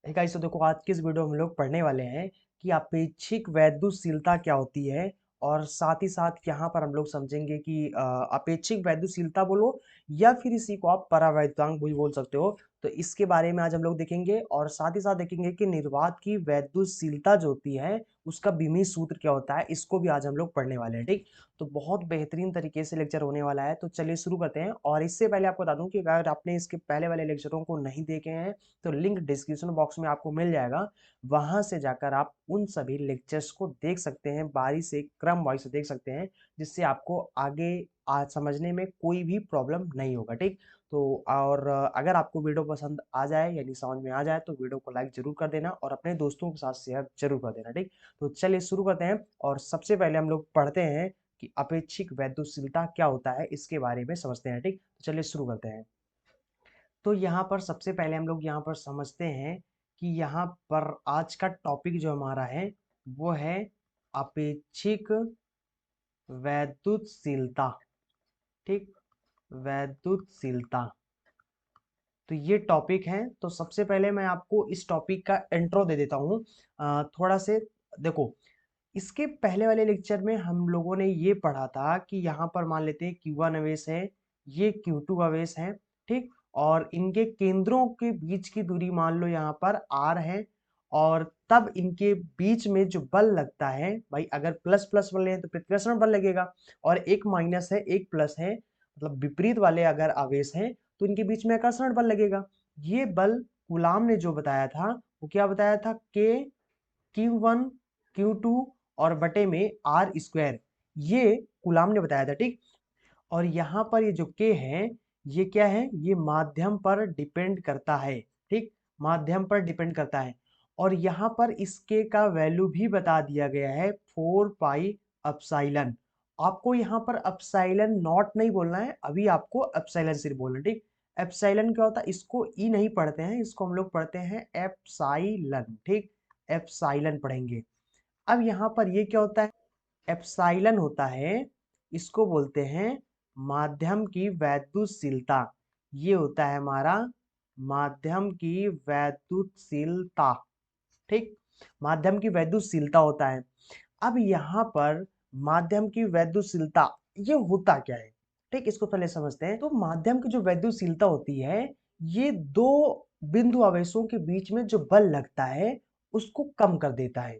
Guys, तो देखो आज की इस वीडियो में हम लोग पढ़ने वाले हैं कि अपेक्षिक वैद्युशीलता क्या होती है। और साथ ही साथ यहाँ पर हम लोग समझेंगे कि अपेक्षिक वैद्युशीलता बोलो या फिर इसी को आप परावैद्युतांक भी बोल सकते हो। तो इसके बारे में आज हम लोग देखेंगे और साथ ही साथ देखेंगे कि निर्वात की वैद्युशीलता जो होती है उसका विमीय सूत्र क्या होता है, इसको भी आज हम लोग पढ़ने वाले हैं। ठीक, तो बहुत बेहतरीन तरीके से लेक्चर होने वाला है। तो चलिए शुरू करते हैं। और इससे पहले आपको बता दूं कि अगर आपने इसके पहले वाले लेक्चरों को नहीं देखे हैं तो लिंक डिस्क्रिप्शन बॉक्स में आपको मिल जाएगा। वहां से जाकर आप उन सभी लेक्चर्स को देख सकते हैं, बारी से क्रम वाइज से देख सकते हैं, जिससे आपको आगे आज समझने में कोई भी प्रॉब्लम नहीं होगा। ठीक, तो और अगर आपको वीडियो पसंद आ जाए यानी समझ में आ जाए तो वीडियो को लाइक जरूर कर देना और अपने दोस्तों के साथ शेयर जरूर कर देना। ठीक, तो चलिए शुरू करते हैं। और सबसे पहले हम लोग पढ़ते हैं कि अपेक्षिक वैद्युशीलता क्या होता है, इसके बारे में समझते हैं। ठीक, तो चलिए शुरू करते हैं। तो यहाँ पर सबसे पहले हम लोग यहाँ पर समझते हैं कि यहाँ पर आज का टॉपिक जो हमारा है वो है अपेक्षिक वैद्युतशीलता। ठीक, वैद्युतशीलता, तो ये टॉपिक है। तो सबसे पहले मैं आपको इस टॉपिक का इंट्रो दे देता हूँ। थोड़ा से देखो, इसके पहले वाले लेक्चर में हम लोगों ने ये पढ़ा था कि यहाँ पर मान लेते हैं Q1 अवेश है, ये Q2 अवेश है। ठीक, और इनके केंद्रों के बीच की दूरी मान लो यहाँ पर R है। और तब इनके बीच में जो बल लगता है भाई, अगर प्लस प्लस बल है तो प्रतिकर्षण बल लगेगा, और एक माइनस है एक प्लस है, मतलब विपरीत वाले अगर आवेश हैं तो इनके बीच में आकर्षण बल लगेगा। ये बल कूलाम ने जो बताया था वो क्या बताया था, के Q1 Q2 और बटे में आर स्क्वायर, ये कूलाम ने बताया था। ठीक, और यहाँ पर ये जो के है ये क्या है, ये माध्यम पर डिपेंड करता है। ठीक, माध्यम पर डिपेंड करता है। और यहाँ पर इसके का वैल्यू भी बता दिया गया है 4 पाई अपसाइलन। आपको यहाँ पर अपसाइलन नॉट नहीं बोलना है, अभी आपको अपसाइलन सिर्फ बोलना है। ठीक, एप्साइलन क्या होता है, इसको ई नहीं पढ़ते हैं, इसको हम लोग पढ़ते हैं एप्साइलन। ठीक, एप्साइलन पढ़ेंगे। अब यहाँ पर ये क्या होता है, एप्साइलन होता है, इसको बोलते हैं माध्यम की वैद्युतशीलता। ये होता है हमारा माध्यम की वैद्युतशीलता। ठीक, माध्यम की वैद्युतशीलता होता है। अब यहाँ पर माध्यम की वैद्युतशीलता ये होता क्या है, ठीक, इसको पहले समझते हैं। तो माध्यम की जो वैद्युतशीलता होती है, ये दो बिंदु आवेशों के बीच में जो बल लगता है उसको कम कर देता है।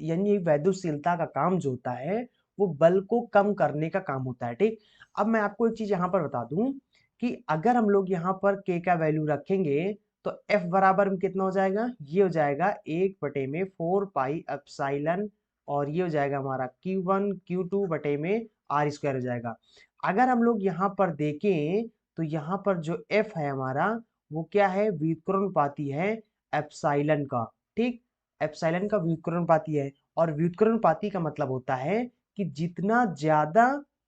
यानी वैद्युतशीलता का काम जो होता है वो बल को कम करने का काम होता है। ठीक, अब मैं आपको एक चीज यहाँ पर बता दूं कि अगर हम लोग यहाँ पर के का वैल्यू रखेंगे तो F बराबर में कितना हो जाएगा, ये हो जाएगा 1/4 पाई एप्सिलॉन, और ये हो जाएगा हमारा Q1 Q2 बटे में आर स्क्वायर हो जाएगा। अगर हम लोग यहाँ पर देखें तो यहाँ पर जो F है हमारा वो क्या है, व्युत्क्रमपाती है एप्सिलॉन का। ठीक, एप्सिलॉन का व्युत्क्रमपाती है, और व्युत्क्रमपाती का मतलब होता है कि जितना ज्यादा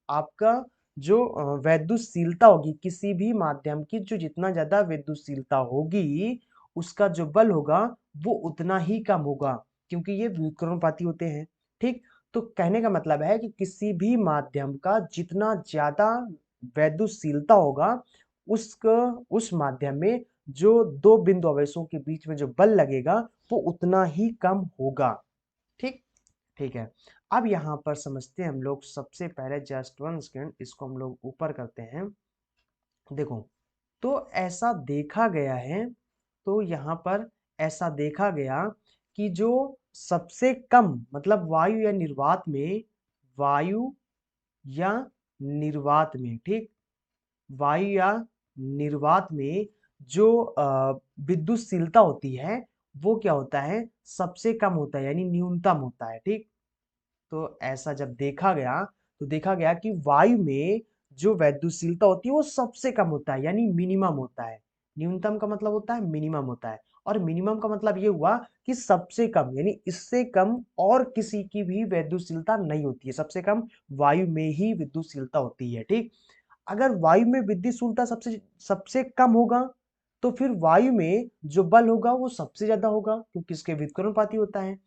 आपका जो वैद्युतशीलता होगी किसी भी माध्यम की, जो जितना ज्यादा वैद्युतशीलता होगी उसका जो बल होगा वो उतना ही कम होगा, क्योंकि ये व्युत्क्रमपाती होते हैं। ठीक, तो कहने का मतलब है कि किसी भी माध्यम का जितना ज्यादा वैद्युतशीलता होगा उस माध्यम में जो दो बिंदु आवेशों के बीच में जो बल लगेगा वो उतना ही कम होगा। ठीक, ठीक है। अब यहाँ पर समझते हैं हम लोग, सबसे पहले जस्ट वन सेकेंड, इसको हम लोग ऊपर करते हैं। देखो, तो ऐसा देखा गया है, तो यहाँ पर ऐसा देखा गया कि जो सबसे कम मतलब वायु या निर्वात में, वायु या निर्वात में, ठीक, वायु या निर्वात में जो विद्युतशीलता होती है वो क्या होता है, सबसे कम होता है यानी न्यूनतम होता है। ठीक, तो ऐसा जब देखा गया तो देखा गया कि वायु में जो वैद्युतशीलता होती है वो सबसे कम होता है यानी मिनिमम होता है। न्यूनतम का मतलब होता है मिनिमम होता है, और मिनिमम का मतलब ये हुआ कि सबसे कम, यानी इससे कम और किसी की भी वैद्युतशीलता नहीं होती है, सबसे कम वायु में ही विद्युतशीलता होती है। ठीक, अगर वायु में विद्युतशीलता सबसे सबसे कम होगा तो फिर वायु में जो बल होगा वो सबसे ज्यादा होगा, क्योंकि इसके व्युत्क्रमपाती होता है।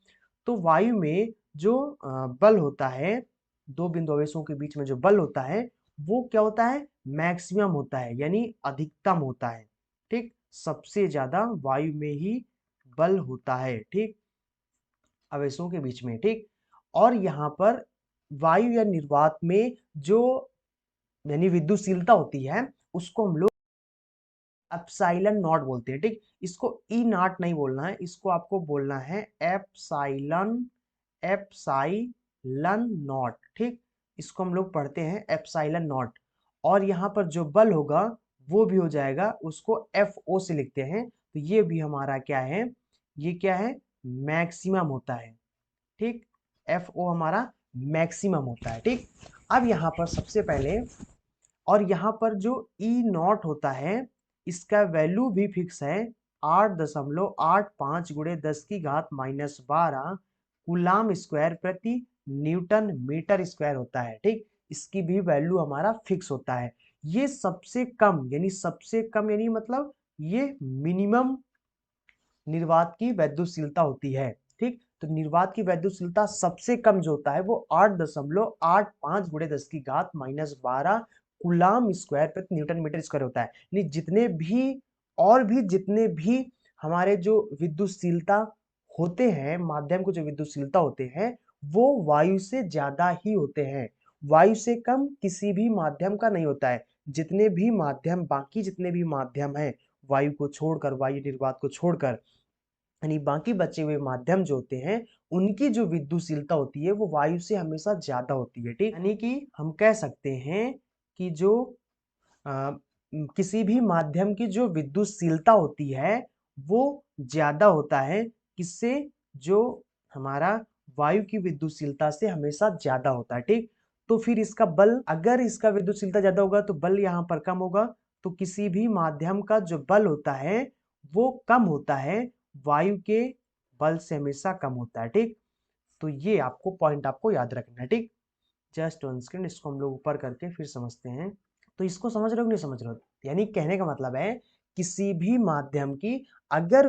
तो वायु में जो बल होता है, दो बिंदु आवेशों के बीच में जो बल होता है वो क्या होता है, मैक्सिमम होता है यानी अधिकतम होता है। ठीक, सबसे ज्यादा वायु में ही बल होता है, ठीक, आवेशों के बीच में, ठीक। और यहाँ पर वायु या निर्वात में जो यानी विद्युतशीलता होती है उसको हम लोग एप्सिलॉन नॉट बोलते हैं, ठीक। इसको ई नॉट नहीं बोलना है, इसको आपको बोलना है एप्सिलॉन, एप्सिलॉन नॉट, ठीक। इसको हम लोग पढ़ते हैं एप्सिलॉन नॉट। और यहाँ पर जो बल होगा वो भी हो जाएगा, उसको एफ ओ से लिखते हैं। तो ये भी हमारा क्या है, ये क्या है, मैक्सिमम होता है, ठीक। एफ ओ हमारा मैक्सिमम होता है, ठीक। अब यहाँ पर सबसे पहले, और यहाँ पर जो ई नॉट होता है इसका वैल्यू भी फिक्स है, 8.85 गुणे 10 की घात -12 कूलाम स्क्वायर प्रति न्यूटन मीटर स्क्वायर होता है, ठीक। इसकी भी वैल्यू हमारा फिक्स होता है। ये सबसे कम यानी सबसे कम यानी मतलब ये मिनिमम निर्वात की वैद्युतशीलता होती है, ठीक। तो निर्वात की वैद्युतशीलता सबसे कम जो होता है वो 8.85 गुणे 10 की घात -12 कूलाम स्क्वायर प्रति न्यूटन मीटर स्क्वायर होता है। यानी जितने भी और भी जितने भी हमारे जो विद्युतशीलता होते हैं, माध्यम को जो विद्युतशीलता होते हैं वो वायु से ज्यादा ही होते हैं, वायु से कम किसी भी माध्यम का नहीं होता है। जितने भी माध्यम, बाकी जितने भी माध्यम है वायु को छोड़कर, वायु निर्वात को छोड़कर, यानी बाकी बचे हुए माध्यम जो होते हैं उनकी जो विद्युतशीलता होती है वो वायु से हमेशा ज्यादा होती है, ठीक। यानी कि हम कह सकते हैं कि जो किसी भी माध्यम की जो विद्युतशीलता होती है वो ज्यादा होता है किससे, जो हमारा वायु की विद्युतशीलता से हमेशा ज्यादा होता है, ठीक। तो फिर इसका बल, अगर इसका विद्युतशीलता ज्यादा होगा तो बल यहाँ पर कम होगा। तो किसी भी माध्यम का जो बल होता है वो कम होता है, वायु के बल से हमेशा कम होता है, ठीक। तो ये आपको पॉइंट आपको याद रखना है, ठीक। जस्ट वन सेकंड, इसको हम लोग ऊपर करके फिर समझते हैं। तो इसको समझ रहे हो कि नहीं समझ रहे हो? यानी कहने का मतलब है किसी भी माध्यम की अगर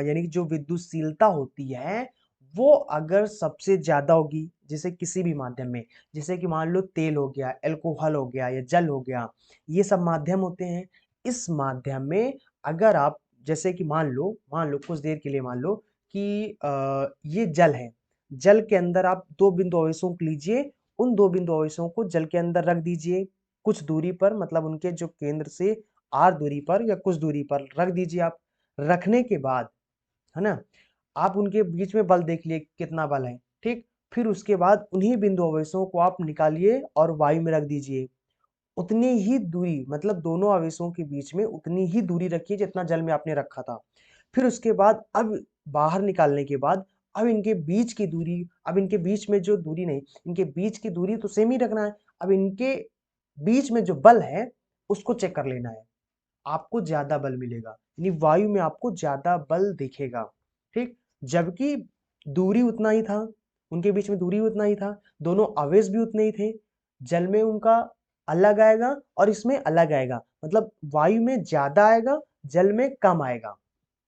यानी कि जो विद्युतशीलता होती है वो अगर सबसे ज्यादा होगी, जैसे किसी भी माध्यम में, जैसे कि मान लो तेल हो गया, अल्कोहल हो गया या जल हो गया, ये सब माध्यम होते हैं। इस माध्यम में अगर आप, जैसे कि मान लो कुछ देर के लिए मान लो कि ये जल है, जल के अंदर आप दो बिंदु आवेशों को लीजिए, उन दो बिंदु आवेशों को जल के अंदर रख दीजिए कुछ दूरी पर, मतलब उनके जो केंद्र से आर दूरी पर या कुछ दूरी पर रख दीजिए आप। रखने के बाद, है ना, आप उनके बीच में बल देख लिए कितना बल है, ठीक। फिर उसके बाद उन्हीं बिंदु आवेशों को आप निकालिए और वायु में रख दीजिए। उतनी ही दूरी, मतलब दोनों आवेशों के बीच में उतनी ही दूरी रखिए जितना जल में आपने रखा था। फिर उसके बाद अब बाहर निकालने के बाद अब इनके बीच की दूरी, अब इनके बीच में जो दूरी नहीं, इनके बीच की दूरी तो सेम ही रखना है। अब इनके बीच में जो बल है उसको चेक कर लेना है, आपको ज्यादा बल मिलेगा, यानी वायु में आपको ज्यादा बल दिखेगा, ठीक। जबकि दूरी उतना ही था, उनके बीच में दूरी उतना ही था, दोनों आवेश भी उतने ही थे। जल में उनका अलग आएगा और इसमें अलग आएगा, मतलब वायु में ज्यादा आएगा, जल में कम आएगा।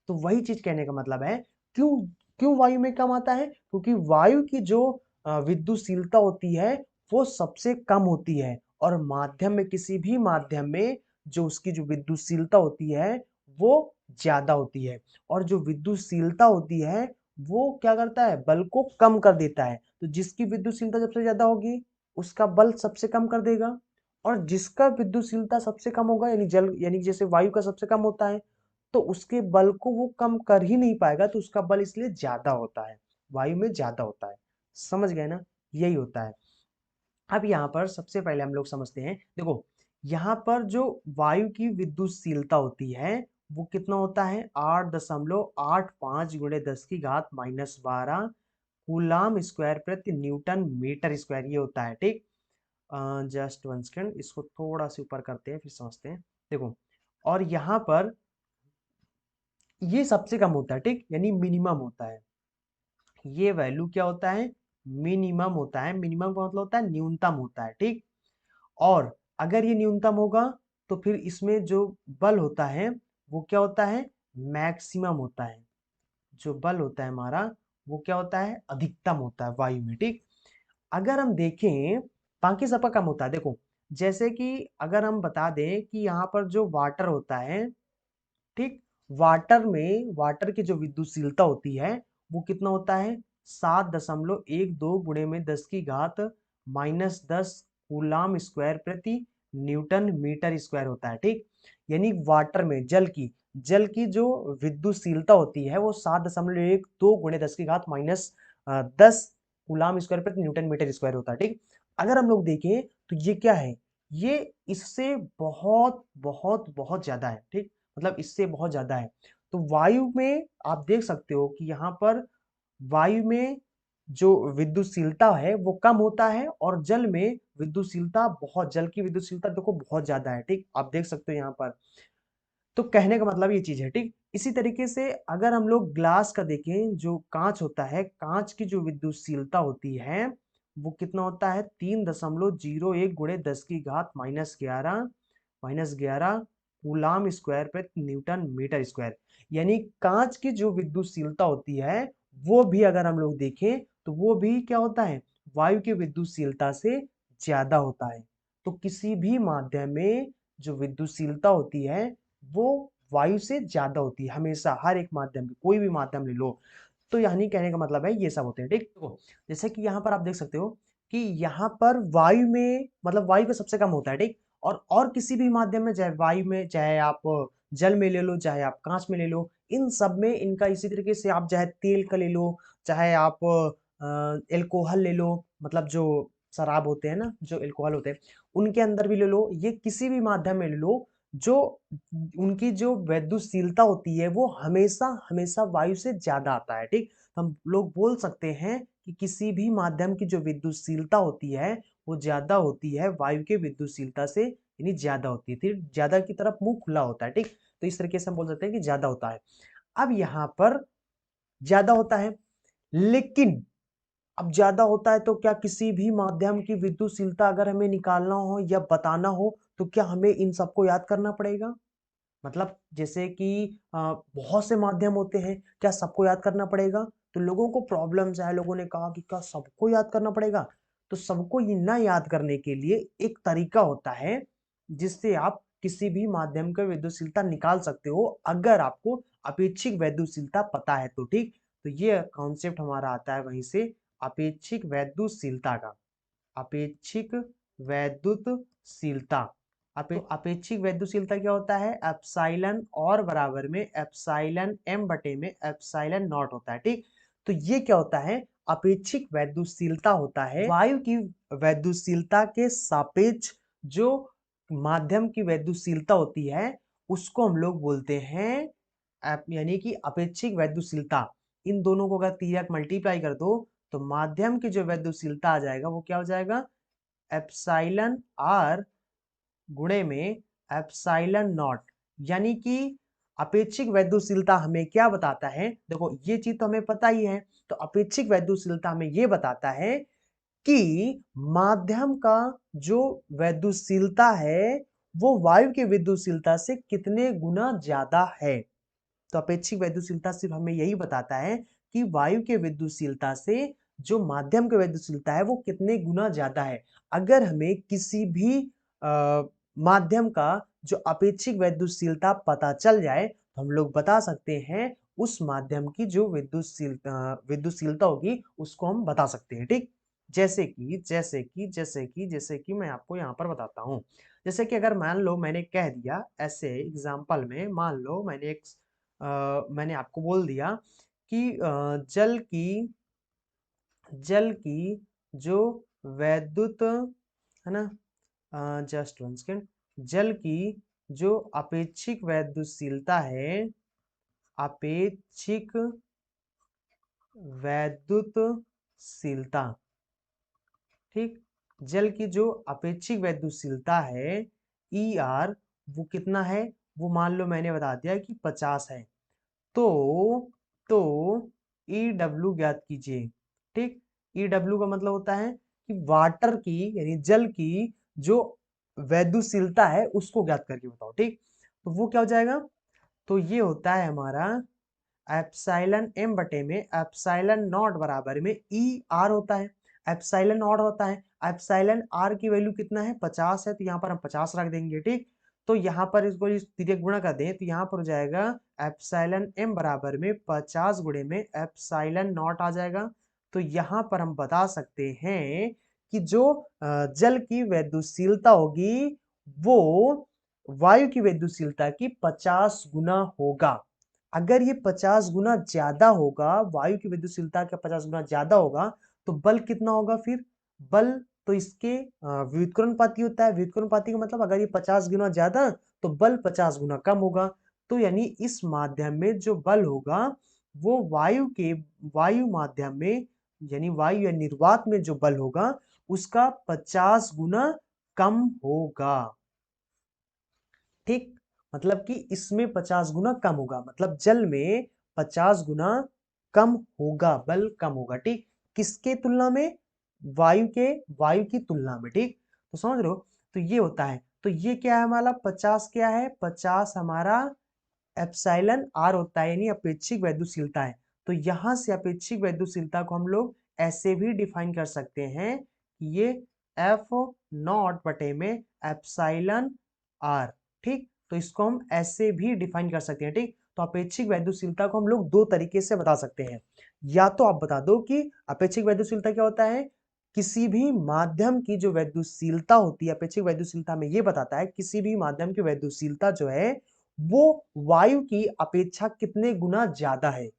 तो वही चीज कहने का मतलब है, क्यों क्यों वायु में कम आता है, क्योंकि वायु की जो विद्युतशीलता होती है वो सबसे कम होती है, और माध्यम में, किसी भी माध्यम में जो उसकी जो विद्युतशीलता होती है वो ज्यादा होती है। और जो विद्युतशीलता होती है वो क्या करता है, बल को कम कर देता है। तो जिसकी विद्युतशीलता सबसे ज्यादा होगी उसका बल सबसे कम कर देगा, और जिसका विद्युतशीलता सबसे कम होगा, यानी जल, यानी जैसे वायु का सबसे कम होता है, तो उसके बल को वो कम कर ही नहीं पाएगा, तो उसका बल इसलिए ज्यादा होता है, वायु में ज्यादा होता है। समझ गए ना, यही होता है। अब यहाँ पर सबसे पहले हम लोग समझते हैं, देखो यहाँ पर जो वायु की विद्युतशीलता होती है वो कितना होता है, 8.85 गुणे 10 की घात -12 कूलाम स्क्वायर प्रति न्यूटन मीटर स्क्वायर, ये होता है, ठीक। जस्ट वन सेकेंड, इसको थोड़ा सा ऊपर करते हैं फिर समझते हैं। देखो, और यहाँ पर ये सबसे कम होता है, ठीक, यानी मिनिमम होता है। ये वैल्यू क्या होता है, मिनिमम होता है। मिनिमम का मतलब होता है न्यूनतम होता है, ठीक। और अगर ये न्यूनतम होगा तो फिर इसमें जो बल होता है वो क्या होता है, मैक्सिमम होता है। जो बल होता है हमारा वो क्या होता है, अधिकतम होता है वायु में, ठीक। अगर हम देखें बाकी सबका कम होता है, देखो जैसे कि अगर हम बता दें कि यहाँ पर जो वाटर होता है, ठीक, वाटर की जो विद्युतशीलता होती है वो कितना होता है, 7.12 गुणे में 10 की घात -10 कूलाम स्क्वायर प्रति न्यूटन मीटर स्क्वायर होता है। ठीक, यानी वाटर में जल की जो विद्युतशीलता होती है वो 7.12 गुणे 10 की घात -10 कूलाम स्क्वायर प्रति न्यूटन मीटर स्क्वायर होता है। ठीक, अगर हम लोग देखें तो ये क्या है, ये इससे बहुत बहुत बहुत ज्यादा है। ठीक, मतलब इससे बहुत ज्यादा है। तो वायु में आप देख सकते हो कि यहाँ पर वायु में जो विद्युतशीलता है वो कम होता है और जल में विद्युतशीलता बहुत, जल की विद्युतशीलता देखो बहुत ज्यादा है। ठीक, आप देख सकते हो यहाँ पर। तो कहने का मतलब ये चीज है। ठीक, इसी तरीके से अगर हम लोग ग्लास का देखें, जो कांच होता है, कांच की जो विद्युतशीलता होती है वो कितना होता है, 3.01 गुणे 10 की घात -11 कूलाम स्क्वायर प्रति न्यूटन मीटर स्क्वायर। यानी कांच की जो विद्युतशीलता होती है वो भी अगर हम लोग देखें तो वो भी क्या होता है, वायु की विद्युतशीलता से ज्यादा होता है। तो किसी भी माध्यम में जो विद्युतशीलता होती है वो वायु से ज्यादा होती है हमेशा, हर एक माध्यम की, कोई भी माध्यम ले लो। तो यानी कहने का मतलब है ये सब होते हैं। ठीक, तो जैसे कि यहाँ पर आप देख सकते हो कि यहाँ पर वायु में, मतलब वायु का सबसे कम होता है। ठीक, और किसी भी माध्यम में, चाहे वायु में, चाहे आप जल में ले लो, चाहे आप कांच में ले लो, इन सब में इनका इसी तरीके से, आप चाहे तेल का ले लो, चाहे आप एल्कोहल ले लो, मतलब जो शराब होते हैं ना, जो एल्कोहल होते हैं, उनके अंदर भी ले लो, ये किसी भी माध्यम में ले लो, जो उनकी जो वैद्युतशीलता होती है वो हमेशा हमेशा वायु से ज्यादा आता है। ठीक, हम लोग बोल सकते हैं कि किसी भी माध्यम की जो विद्युतशीलता होती है वो ज्यादा होती है वायु के विद्युतशीलता से, यानी ज्यादा होती है, फिर ज्यादा की तरफ मुंह खुला होता है। ठीक, तो इस तरीके से हम बोल सकते हैं कि ज्यादा होता है। अब यहाँ पर ज्यादा होता है, लेकिन अब ज्यादा होता है तो क्या किसी भी माध्यम की विद्युतशीलता अगर हमें निकालना हो या बताना हो तो क्या हमें इन सबको याद करना पड़ेगा? मतलब जैसे कि बहुत से माध्यम होते हैं, क्या सबको याद करना पड़ेगा? तो लोगों को प्रॉब्लम्स है, लोगों ने कहा कि क्या सबको याद करना पड़ेगा? तो सबको ये ना याद करने के लिए एक तरीका होता है जिससे आप किसी भी माध्यम का विद्युतशीलता निकाल सकते हो, अगर आपको अपेक्षिक वैद्युतशीलता पता है तो। ठीक, तो ये कॉन्सेप्ट हमारा आता है वहीं से, अपेक्षिक वैद्युतशीलता का। अपेक्षिक वैद्युतशीलता, अपेक्षिक वैद्युतशीलता क्या होता है, एप्सिलॉन और बराबर में एप्सिलॉन एम बटे में एप्सिलॉन नॉट होता है। ठीक, तो ये क्या होता है, अपेक्षिक वैद्युतशीलता होता है वायु की वैद्युतशीलता के सापेक्ष जो माध्यम की वैद्युतशीलता होती है उसको हम लोग बोलते हैं यानी कि अपेक्षिक वैद्युतशीलता। इन दोनों को अगर तिर्यक मल्टीप्लाई कर दो तो माध्यम की जो वैद्युतशीलता आ जाएगा वो क्या हो जाएगा, एप्सिलॉन आर गुणे में एप्सिलॉन नॉट। यानी कि अपेक्षिक वैद्युतशीलता हमें क्या बताता है, देखो ये चीज तो हमें पता ही है, तो अपेक्षिक वैद्युतशीलता हमें ये बताता है कि माध्यम का जो वैद्युतशीलता है वो वायु के विद्युतशीलता से कितने गुना ज्यादा है। तो अपेक्षिक वैद्युतशीलता सिर्फ हमें यही बताता है कि वायु के विद्युतशीलता से जो माध्यम की वैद्युतशीलता है वो कितने गुना ज्यादा है। अगर हमें किसी भी माध्यम का जो अपेक्षिक वैद्युतशीलता पता चल जाए तो हम लोग बता सकते हैं उस माध्यम की जो विद्युतशीलता होगी उसको हम बता सकते हैं। ठीक, जैसे कि मैं आपको यहाँ पर बताता हूँ। जैसे कि अगर मान लो मैंने कह दिया, ऐसे एग्जाम्पल में मान लो मैंने आपको बोल दिया कि जल की जो वैद्युत है ना, जस्ट वन सेकेंड, जल की जो अपेक्षिक वैद्युतशीलता है, अपेक्षिक वैद्युतशीलता, ठीक, जल की जो अपेक्षिक वैद्युतशीलता है ई आर, वो कितना है, वो मान लो मैंने बता दिया कि 50 है। तो तो ई डब्ल्यू ज्ञात कीजिए। ठीक, ई डब्ल्यू का मतलब होता है कि वाटर की यानी जल की जो वैद्युतशीलता है उसको ज्ञात करके बताओ। ठीक, तो वो क्या हो जाएगा, तो ये होता है हमारा एप्सिलॉन एम बटे में एप्सिलॉन नॉट बराबर में ई आर होता है, एप्सिलॉन नॉट होता है। एप्सिलॉन आर की वैल्यू कितना है, 50 है, तो यहाँ पर हम 50 रख देंगे। ठीक, तो यहाँ पर इसको इस तिर्यक गुणा कर दें तो यहाँ पर हो जाएगा एप्सिलॉन m बराबर में 50 गुणे में एप्सिलॉन नॉट आ जाएगा। तो यहाँ पर हम बता सकते हैं कि जो जल की वैद्युतशीलता होगी वो वायु की वैद्युतशीलता की 50 गुना होगा। अगर ये 50 गुना ज्यादा होगा, वायु की वैद्युतशीलता का 50 गुना ज्यादा होगा, तो बल कितना होगा फिर? बल तो इसके व्युत्क्रमानुपाती होता है। व्युत्क्रमानुपाती का मतलब अगर ये 50 गुना ज्यादा तो बल 50 गुना कम होगा। तो यानी इस माध्यम में जो बल होगा वो वायु माध्यम में यानी वायु या निर्वात में जो बल होगा उसका 50 गुना कम होगा। ठीक, मतलब कि इसमें 50 गुना कम होगा, मतलब जल में 50 गुना कम होगा, बल कम होगा। ठीक, किसके तुलना में? वायु की तुलना में। ठीक, तो समझ रहे हो? तो ये होता है। तो ये क्या है हमारा 50 क्या है? 50 हमारा एप्सिलॉन आर होता है, यानी अपेक्षिक वैद्युतशीलता है। तो यहां से अपेक्षिक वैद्युतशीलता को हम लोग ऐसे भी डिफाइन कर सकते हैं कि ये एफ नॉट बटे में एप्सिलॉन आर। ठीक, तो इसको हम ऐसे भी डिफाइन कर सकते हैं। ठीक, तो अपेक्षिक वैद्युतशीलता को हम लोग दो तरीके से बता सकते हैं। या तो आप बता दो कि अपेक्षिक वैद्युतशीलता क्या होता है? किसी भी माध्यम की जो वैद्युतशीलता होती है, अपेक्षिक वैद्युतशीलता में ये बताता है किसी भी माध्यम की वैद्युतशीलता जो है वो वायु की अपेक्षा कितने गुना ज्यादा है,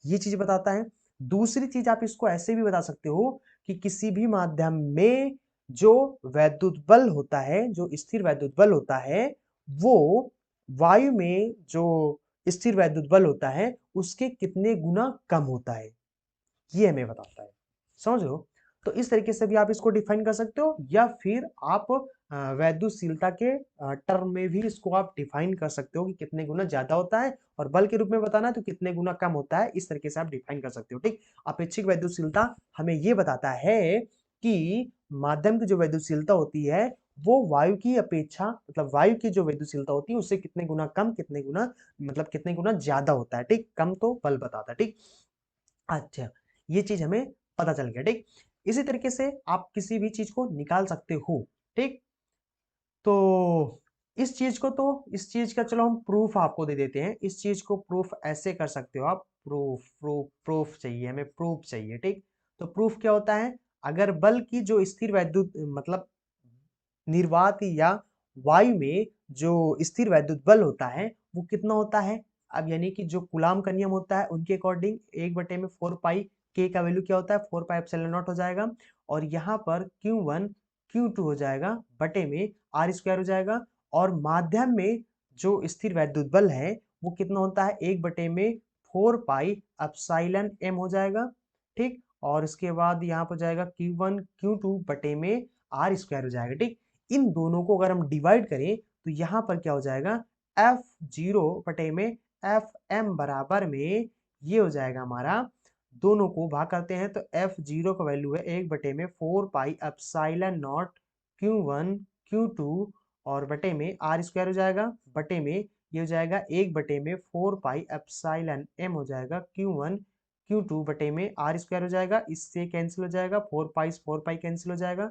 ये चीज बताता है। दूसरी चीज आप इसको ऐसे भी बता सकते हो कि किसी भी माध्यम में जो वैद्युत बल होता है, जो स्थिर वैद्युत बल होता है, वो वायु में जो स्थिर वैद्युत बल होता है उसके कितने गुना कम होता है, ये हमें बताता है। समझ लो? तो इस तरीके से भी आप इसको डिफाइन कर सकते हो, या फिर आप वैद्युतशीलता के टर्म में भी इसको आप डिफाइन कर सकते हो कि कितने गुना ज्यादा होता है, और बल के रूप में बताना है तो कितने गुना कम होता है। इस तरीके से आप डिफाइन कर सकते हो। ठीक, अपेक्षिक वैद्युतशीलता हमें ये बताता है कि माध्यम की जो वैद्युतशीलता होती है वो वायु की अपेक्षा, मतलब वायु की जो वैद्युतशीलता होती है उससे कितने गुना कम, कितने गुना मतलब कितने गुना ज्यादा होता है। ठीक, कम तो बल बताता है। ठीक, अच्छा, ये चीज हमें पता चल गया। ठीक, इसी तरीके से आप किसी भी चीज को निकाल सकते हो। ठीक, तो इस चीज का चलो हम प्रूफ आपको दे देते हैं। इस चीज को प्रूफ ऐसे कर सकते हो आप। प्रूफ प्रूफ प्रूफ चाहिए हमें, प्रूफ चाहिए। ठीक, तो प्रूफ क्या होता है? अगर बल की जो स्थिर वैद्युत मतलब निर्वात या वायु में जो स्थिर वैद्युत बल होता है वो कितना होता है? अब यानी कि जो कूलाम का नियम होता है उनके अकॉर्डिंग 1/4 पाई के का वैल्यू क्या होता है? 4 पाई एप्सिलॉन नॉट हो जाएगा। और यहाँ पर Q1 Q2 हो जाएगा बटे में आर स्क्वायर हो जाएगा। और माध्यम में जो स्थिर वैद्युत बल है वो कितना होता है? 1/4 पाई एप्सिलॉन m हो जाएगा। ठीक, और इसके बाद यहाँ पर जाएगा Q1 Q2 बटे में आर स्क्वायर हो जाएगा। ठीक, इन दोनों को अगर हम डिवाइड करें तो यहाँ पर क्या हो जाएगा? F0 बटे में Fm बराबर में ये हो जाएगा हमारा, दोनों को भाग करते हैं तो F0 का वैल्यू है 1/4 pi epsilon not Q1 Q2 और बटे में आर स्क्वायर हो जाएगा। बटे में ये हो जाएगा 1/4 पाई एप्सिलॉन m हो जाएगा Q1 Q2 बटे में आर स्क्वायर हो जाएगा। इससे कैंसिल हो जाएगा, 4 पाई कैंसिल हो जाएगा।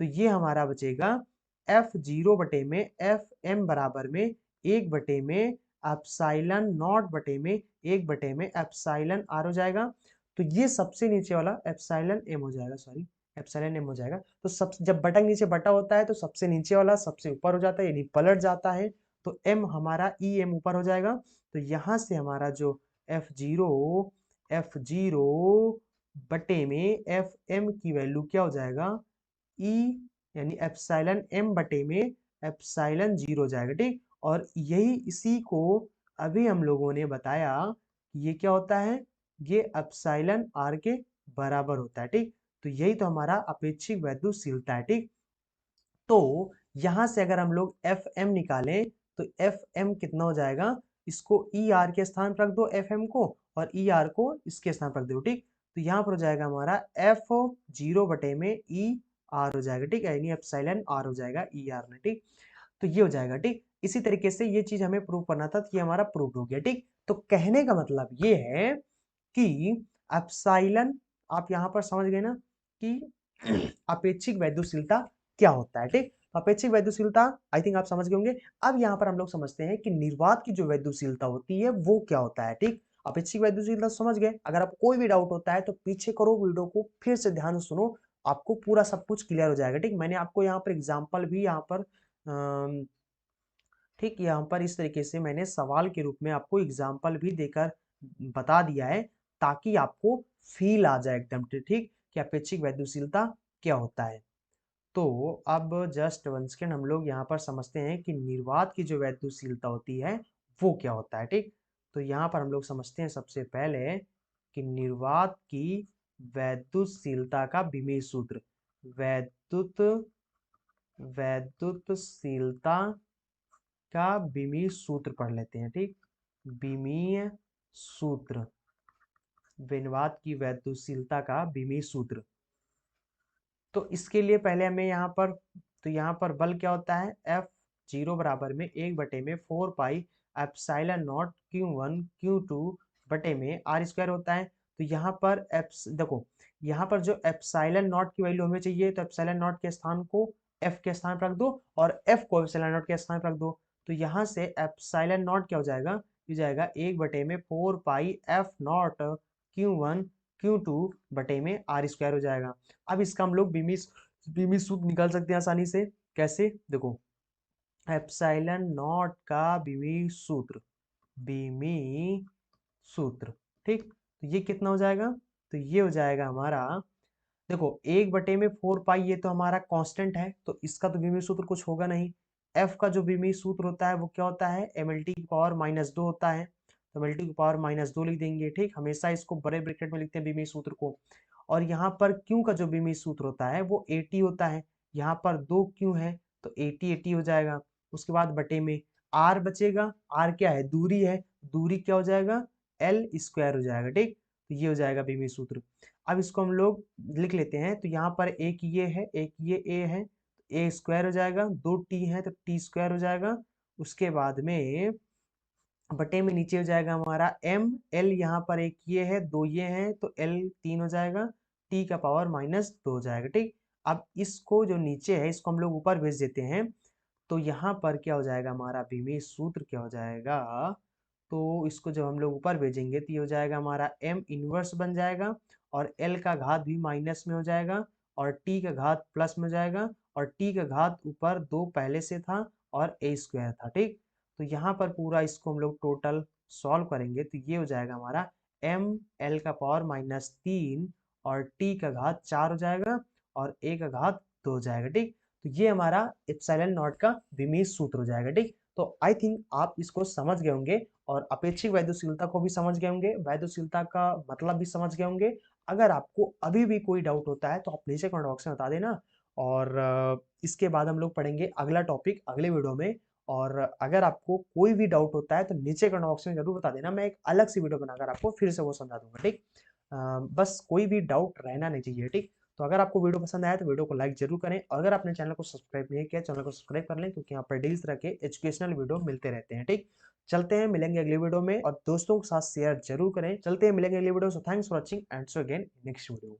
तो ये हमारा बचेगा F0 बटे में Fm बराबर में 1/में एप्सिलॉन नॉट बटे में 1/में एप्सिलॉन आर हो जाएगा। तो ये सबसे नीचे वाला एप्सिलॉन m हो जाएगा, सॉरी एप्सिलॉन m हो जाएगा। तो सब जब बटा के नीचे बटा होता है तो सबसे नीचे वाला सबसे ऊपर हो जाता है, यानी पलट जाता है। तो m हमारा em ऊपर हो जाएगा। तो यहां से हमारा जो F0 बटे में Fm की वैल्यू क्या हो जाएगा? ई यानी एप्सिलॉन m बटे में एप्सिलॉन 0 हो जाएगा। ठीक, और यही इसी को अभी हम लोगों ने बताया कि ये क्या होता है? ये एप्सिलॉन r के बराबर होता है। ठीक, तो यही तो हमारा अपेक्षिक वैद्युतशीलता है। ठीक, तो यहां से अगर हम लोग Fm निकालें तो Fm कितना हो जाएगा? इसको ER के स्थान पर रख दो Fm को, और ER को इसके स्थान पर रख दो। ठीक, तो यहाँ पर हो जाएगा हमारा F0 बटे में ER हो जाएगा। ठीक, यानी एप्सिलॉन R हो जाएगा ER में। ठीक, तो ये हो जाएगा। ठीक, इसी तरीके से ये चीज हमें प्रूव करना था, तो ये हमारा प्रूव हो गया। ठीक, तो कहने का मतलब ये है कि एप्सिलॉन, आप यहाँ पर समझ गए ना कि अपेक्षिक वैद्युतशीलता क्या होता है। ठीक, अपेक्षिक वैद्युशीलता आई थिंक आप समझ गए होंगे। अब यहाँ पर हम लोग समझते हैं कि निर्वात की जो वैद्युशीलता होती है वो क्या होता है। ठीक, अपेक्षिक वैद्युशीलता समझ गए। अगर आपको कोई भी डाउट होता है तो पीछे करो वीडियो को, फिर से ध्यान से सुनो, आपको पूरा सब कुछ क्लियर हो जाएगा। ठीक, मैंने आपको यहाँ पर एग्जाम्पल भी यहाँ पर ठीक, यहाँ पर इस तरीके से मैंने सवाल के रूप में आपको एग्जाम्पल भी देकर बता दिया है, ताकि आपको फील आ जाए एकदम ठीक कि अपेक्षिक वैद्युशीलता क्या होता है। तो अब जस्ट वन सेकेंड, हम लोग यहाँ पर समझते हैं कि निर्वात की जो वैद्युशीलता होती है वो क्या होता है। ठीक, तो यहाँ पर हम लोग समझते हैं सबसे पहले कि निर्वात की वैद्युशीलता का विमेय सूत्र। वैद्युतशीलता का विमीय सूत्र पढ़ लेते हैं। ठीक, विमीय सूत्र, निर्वात की वैद्युशीलता का विमीय सूत्र। तो इसके लिए पहले हमें यहाँ पर, तो यहाँ पर बल क्या होता है, एफ जीरो बराबर में 1/4 pi epsilon not Q1 Q2 बटे में आर स्क्वायर होता है। तो यहाँ पर देखो, यहाँ पर जो एप्सिलॉन नॉट की वैल्यू हमें चाहिए, तो एप्सिलॉन नॉट के स्थान को एफ के स्थान पर रख दो और एफ को एप्सिलॉन नॉट के स्थान पर रख दो। तो यहाँ से एप्सिलॉन नॉट क्या हो जाएगा, हो जाएगा 1/4 पाई एफ नॉट Q1 Q2 बटे में आर स्क्वायर हो जाएगा। अब इसका हम लोग बीमी सूत्र निकाल सकते हैं आसानी से। कैसे, देखो, एप्सिलॉन नॉट का बीमी सूत्र, बीमी सूत्र, ठीक, तो ये कितना हो जाएगा, तो ये हो जाएगा हमारा, देखो 1/4 पाई ये तो हमारा कांस्टेंट है, तो इसका तो बीमी सूत्र कुछ होगा नहीं। एफ का जो बीमी सूत्र होता है वो क्या होता है, एमएलटी की पावर -2 होता है, तो एमएलटी की पावर -2 लिख देंगे। ठीक, हमेशा इसको बड़े ब्रैकेट में लिखते हैं बीमी सूत्र को। और यहाँ पर क्यू का जो बीमी सूत्र होता है वो 80 होता है, यहाँ पर 2 क्यू है तो 80 हो जाएगा। उसके बाद बटे में आर बचेगा, आर क्या है, दूरी है, दूरी क्या हो जाएगा, एल स्क्वायर हो जाएगा। ठीक, तो ये हो जाएगा बीमी सूत्र। अब इसको हम लोग लिख लेते हैं, तो यहाँ पर एक ये है, एक ये ए है, ए स्क्वायर हो जाएगा, 2 टी है तो टी स्क्वायर हो जाएगा। उसके बाद में बटे में नीचे हो जाएगा हमारा एम, एल यहाँ पर एक ये है, 2 ये है, तो एल 3 हो जाएगा, टी का पावर -2 हो जाएगा। ठीक, अब इसको जो नीचे है इसको हम लोग ऊपर भेज देते हैं, तो यहाँ पर क्या हो जाएगा, हमारा विमेय सूत्र क्या हो जाएगा, तो इसको जब हम लोग ऊपर भेजेंगे तो ये हो जाएगा हमारा एम इनवर्स बन जाएगा, और एल का घात भी माइनस में हो जाएगा, और टी का घात प्लस में हो जाएगा, और टी का घात ऊपर 2 पहले से था और ए स्क्वायर था। ठीक, तो यहाँ पर पूरा इसको हम लोग टोटल सॉल्व करेंगे तो ये हो जाएगा हमारा एम एल का पावर -3 और टी का घात 4 हो जाएगा और ए का घात 2 हो जाएगा। ठीक, तो ये हमारा एप्सिलॉन नॉट का विमेय सूत्र हो जाएगा। ठीक, तो आई थिंक आप इसको समझ गए होंगे और अपेक्षिक वैद्युशीलता को भी समझ गए होंगे, वैद्युशीलता का मतलब भी समझ गए होंगे। अगर आपको अभी भी कोई डाउट होता है तो आप नीचे कमेंट बॉक्स में बता देना, और इसके बाद हम लोग पढ़ेंगे अगला टॉपिक अगले वीडियो में। और अगर आपको कोई भी डाउट होता है तो नीचे कमेंट बॉक्स में जरूर बता देना, मैं एक अलग सी वीडियो बनाकर आपको फिर से वो समझा दूंगा। ठीक, बस कोई भी डाउट रहना नहीं चाहिए। ठीक, तो अगर आपको वीडियो पसंद आया तो वीडियो को लाइक जरूर करें, और अगर आपने चैनल को सब्सक्राइब नहीं किया चैनल को सब्सक्राइब कर लें, क्योंकि यहाँ पर डेली तरह के एजुकेशनल वीडियो मिलते रहते हैं। ठीक, चलते हैं, मिलेंगे अगले वीडियो में, और दोस्तों के साथ शेयर जरूर करें। चलते हैं, मिलेंगे अगले video. So thanks for watching and so again next video.